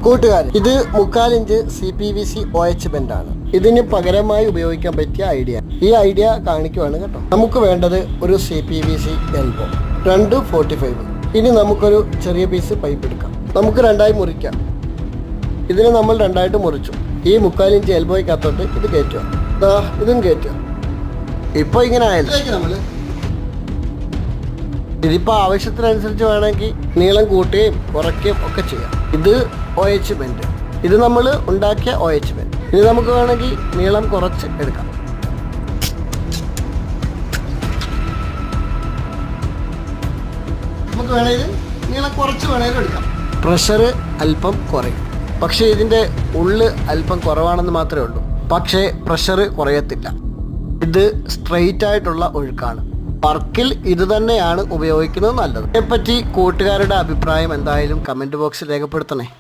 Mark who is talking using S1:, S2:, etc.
S1: കൂട്ടുകാർ, ഇത് 3/4 inch CPVC OH ബെൻഡാണ്. ഇതിന് പകരമായി ഉപയോഗിക്കാൻ പറ്റിയ ഈ ഐഡിയ കാണിക്കുവാണ് കേട്ടോ. നമുക്ക് വേണ്ടത് ഒരു CPVC എൽബോ 2.45. ഇനി നമുക്കൊരു ചെറിയ പീസ് പൈപ്പ് എടുക്കാം. നമുക്ക് രണ്ടായി മുറിക്കാം. ഇതിനെ നമ്മൾ രണ്ടായിട്ട് മുറിച്ചു. ഈ 3/4 ഇഞ്ച് എൽബോയ്ക്കകത്തോട്ട് ഇത് കയറ്റുക. ഇതും കയറ്റുക. ഇപ്പൊ ഇങ്ങനെ ആയാലും ഇതിപ്പോൾ ആവശ്യത്തിനനുസരിച്ച് വേണമെങ്കിൽ നീളം കൂട്ടുകയും കുറയ്ക്കുകയും ഒക്കെ ചെയ്യാം. ഇത് OH ബെൻഡ്, ഇത് നമ്മൾ ഉണ്ടാക്കിയ OH ബെൻഡ്. ഇത് നമുക്ക് വേണമെങ്കിൽ നീളം കുറച്ച് എടുക്കാം. നമുക്ക് വേണമെങ്കിൽ നീളം കുറച്ച് വേണമെങ്കിലും എടുക്കാം. പ്രഷർ അല്പം കുറയും, പക്ഷേ ഇതിൻ്റെ ഉള്ള് അല്പം കുറവാണെന്ന് മാത്രമേ ഉള്ളൂ. പക്ഷേ പ്രഷർ കുറയത്തില്ല. ഇത് സ്ട്രെയിറ്റ് ആയിട്ടുള്ള ഒഴുക്കാണ്. വർക്കിൽ ഇത് തന്നെയാണ് ഉപയോഗിക്കുന്നത് നല്ലത്. ഇതിനെപ്പറ്റി കൂട്ടുകാരുടെ അഭിപ്രായം എന്തായാലും കമൻറ്റ് ബോക്സിൽ രേഖപ്പെടുത്തണേ.